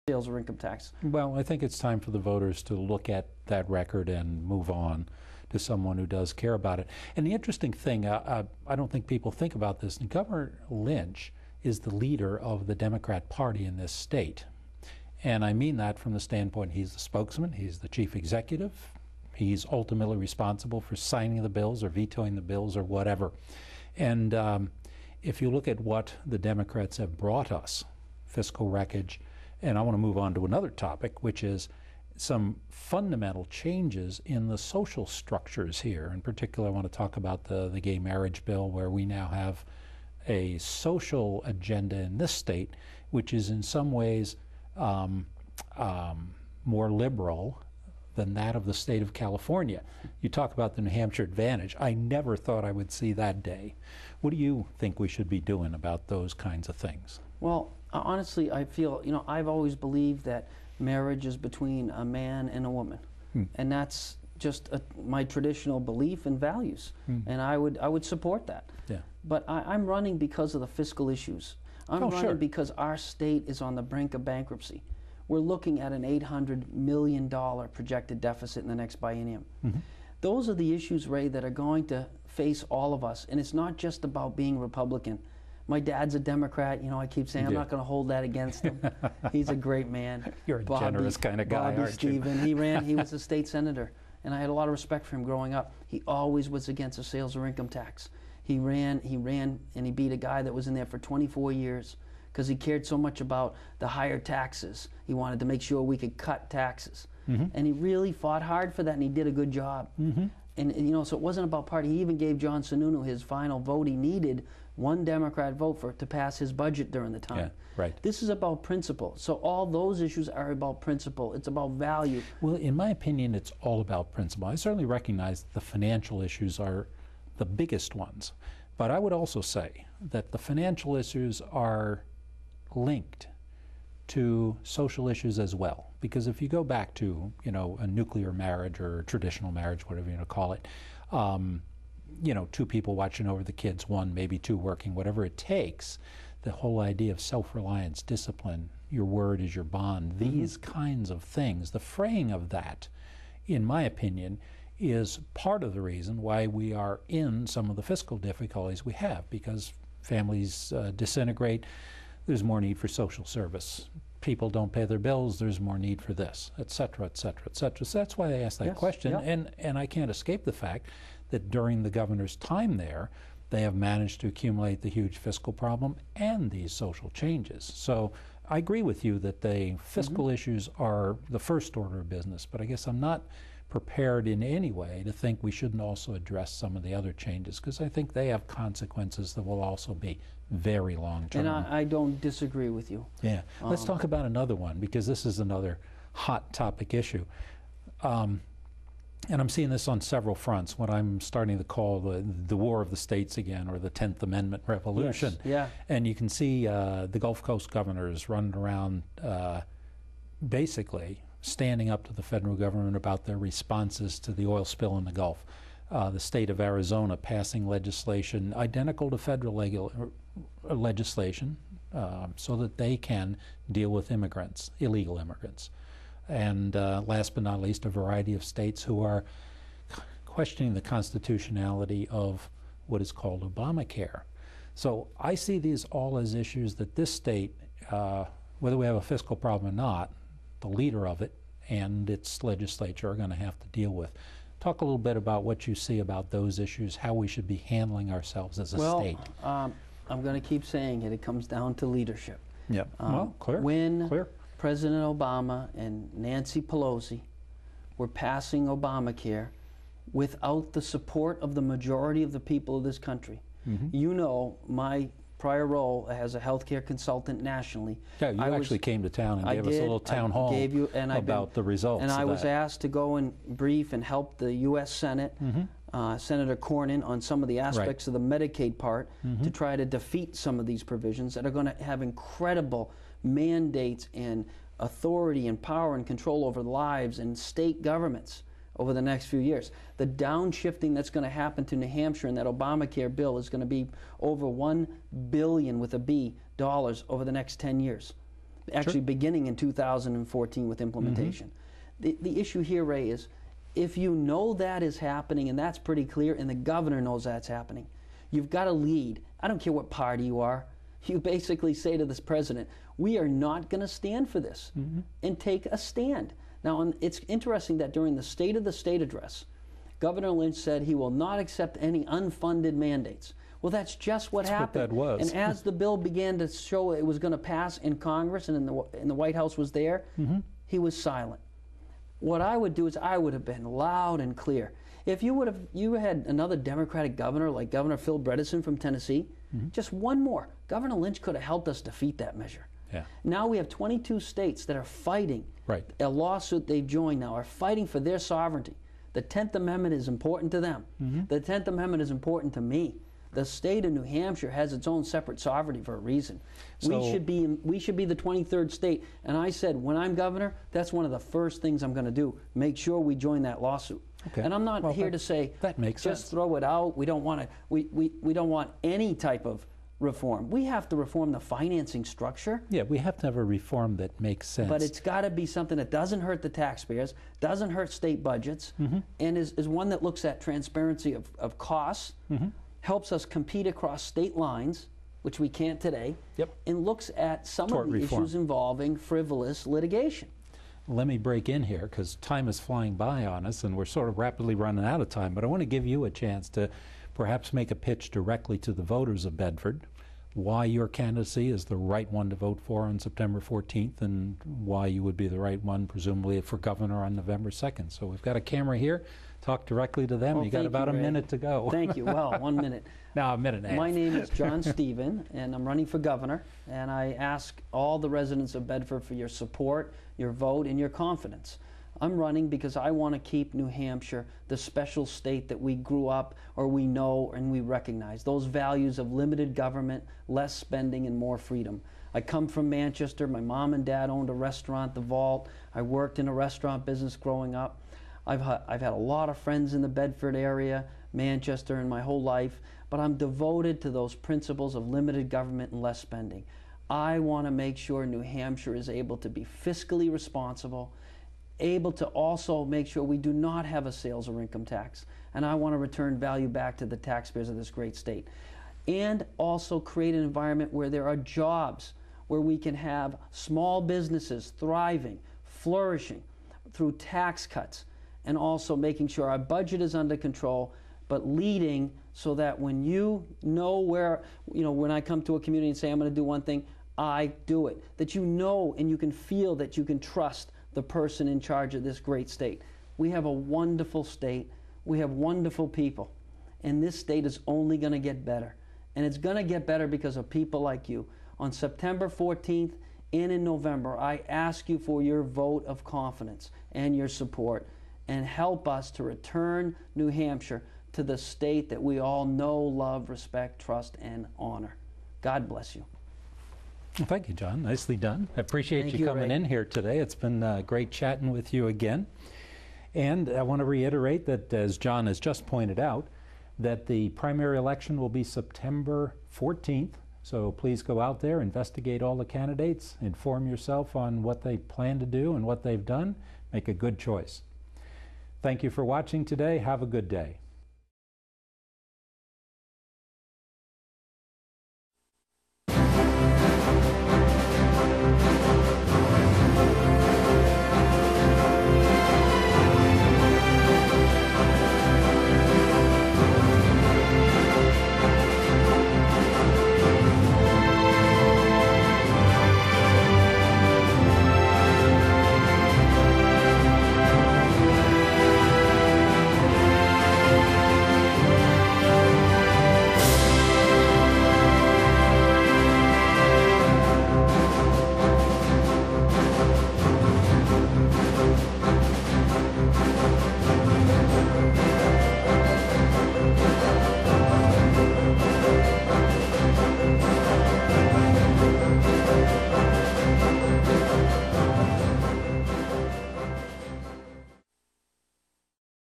sales or income tax. Well, I think it's time for the voters to look at that record and move on to someone who does care about it. And the interesting thing, I don't think people think about this, Governor Lynch is the leader of the Democrat Party in this state. And I mean that from the standpoint he's the spokesman, he's the chief executive, he's ultimately responsible for signing the bills or vetoing the bills or whatever. And if you look at what the Democrats have brought us, fiscal wreckage, and I want to move on to another topic, which is some fundamental changes in the social structures here. In particular, I want to talk about the gay marriage bill, where we now have a social agenda in this state, which is in some ways more liberal than that of the state of California. You talk about the New Hampshire advantage. I never thought I would see that day. What do you think we should be doing about those kinds of things? Well, honestly, I feel, I've always believed that marriage is between a man and a woman. And that's just my traditional belief and values. And I would support that. Yeah. But I'm running because of the fiscal issues. I'm running because our state is on the brink of bankruptcy. We're looking at an $800 million projected deficit in the next biennium. Those are the issues, Ray, that are going to face all of us. And it's not just about being Republican. My dad's a Democrat. I keep saying I'm not going to hold that against him. He's a great man. You're a generous kind of guy, aren't you? He was a state senator, and I had a lot of respect for him growing up. He always was against a sales or income tax. He ran, and he beat a guy that was in there for 24 years because he cared so much about the higher taxes. He wanted to make sure we could cut taxes. And he really fought hard for that, and he did a good job. And so it wasn't about party. He even gave John Sununu his final vote. He needed one Democrat vote to pass his budget during the time. Yeah, right. This is about principle. So all those issues are about principle. It's about value. Well, in my opinion, it's all about principle. I certainly recognize the financial issues are the biggest ones. But I would also say that the financial issues are linked to social issues as well. Because if you go back to, a nuclear marriage or traditional marriage, whatever you want to call it, two people watching over the kids, one, maybe two working, whatever it takes, the whole idea of self-reliance, discipline, your word is your bond, these kinds of things, the fraying of that, in my opinion, is part of the reason why we are in some of the fiscal difficulties we have, because families disintegrate, there's more need for social service. People don't pay their bills, there's more need for this, et cetera, et cetera, et cetera. So that's why I asked that question. And I can't escape the fact that during the governor's time there, they have managed to accumulate the huge fiscal problem and these social changes. So I agree with you that the fiscal issues are the first order of business, but I guess I'm not prepared in any way to think we shouldn't also address some of the other changes, because I think they have consequences that will also be very long-term. And I don't disagree with you. Yeah. Let's talk about another one, because this is another hot topic issue. And I'm seeing this on several fronts, what I'm starting to call the War of the States again, or the 10th Amendment Revolution. Yes. Yeah. And you can see the Gulf Coast governors running around basically standing up to the federal government about their responses to the oil spill in the Gulf. The state of Arizona passing legislation identical to federal legislation so that they can deal with immigrants, illegal immigrants. And last but not least, a variety of states who are questioning the constitutionality of what is called Obamacare. So I see these all as issues that this state, whether we have a fiscal problem or not, the leader of it and its legislature are going to have to deal with. Talk a little bit about what you see about those issues, how we should be handling ourselves as a state. I'm going to keep saying it. It comes down to leadership. Yep. Well, clear. When President Obama and Nancy Pelosi were passing Obamacare without the support of the majority of the people of this country, my prior role as a healthcare consultant nationally. Yeah, you actually came to town and gave us a little town hall about the results. And I was asked to go and brief and help the U.S. Senate, Senator Cornyn, on some of the aspects of the Medicaid part to try to defeat some of these provisions that are going to have incredible mandates and authority and power and control over lives and state governments over the next few years. The downshifting that's going to happen to New Hampshire in that Obamacare bill is going to be over $1 billion with a B dollars over the next 10 years. actually beginning in 2014 with implementation. The issue here, Ray, is if you know that is happening, and that's pretty clear, and the governor knows that's happening, you've got to lead. I don't care what party you are. You basically say to this president, we are not going to stand for this, and take a stand. Now, it's interesting that during the State of the State address, Governor Lynch said he will not accept any unfunded mandates. Well, that's just what happened. What that was. And as the bill began to show it was going to pass in Congress and in the White House was there, he was silent. What I would do is I would have been loud and clear. If you had another Democratic governor like Governor Phil Bredesen from Tennessee, just one more, Governor Lynch could have helped us defeat that measure. Yeah. Now we have 22 states that are fighting a lawsuit they've joined now, are fighting for their sovereignty. The 10th Amendment is important to them. The 10th Amendment is important to me. The state of New Hampshire has its own separate sovereignty for a reason. So, we should be the 23rd state. And I said, when I'm governor, that's one of the first things I'm going to do. Make sure we join that lawsuit. Okay. And I'm not here to say that makes just sense. throw it out. We don't want to. We don't want any type of reform. We have to reform the financing structure. Yeah, we have to have a reform that makes sense. But it's got to be something that doesn't hurt the taxpayers, doesn't hurt state budgets, and is one that looks at transparency of costs, helps us compete across state lines, which we can't today, and looks at some of the issues involving frivolous litigation. Let me break in here because time is flying by on us and we're sort of rapidly running out of time, but I want to give you a chance to perhaps make a pitch directly to the voters of Bedford, why your candidacy is the right one to vote for on September 14th and why you would be the right one, presumably, for governor on November 2nd. So we've got a camera here. Talk directly to them. Well, you got about a minute to go. Thank you. Well, 1 minute. Now, a minute and a half. My name is John Stephen, and I'm running for governor. And I ask all the residents of Bedford for your support, your vote, and your confidence. I'm running because I want to keep New Hampshire the special state that we grew up or we know and we recognize. Those values of limited government, less spending, and more freedom. I come from Manchester. My mom and dad owned a restaurant, The Vault. I worked in a restaurant business growing up. I've had a lot of friends in the Bedford area, Manchester, and my whole life, but I'm devoted to those principles of limited government and less spending. I want to make sure New Hampshire is able to be fiscally responsible, able to also make sure we do not have a sales or income tax, and I want to return value back to the taxpayers of this great state. And also create an environment where there are jobs, where we can have small businesses thriving, flourishing through tax cuts, and also making sure our budget is under control, but leading so that when you know where, when I come to a community and say I'm going to do one thing, I do it. That you know and you can feel that you can trust the person in charge of this great state. We have a wonderful state. We have wonderful people. And this state is only going to get better. And it's going to get better because of people like you. On September 14th and in November, I ask you for your vote of confidence and your support, and help us to return New Hampshire to the state that we all know, love, respect, trust, and honor. God bless you. Well, thank you, John. Nicely done. I appreciate Thank you you, coming Ray. in here today. It's been great chatting with you again. And I want to reiterate that, as John has just pointed out, that the primary election will be September 14th. So please go out there, investigate all the candidates, inform yourself on what they plan to do and what they've done. Make a good choice. Thank you for watching today. Have a good day.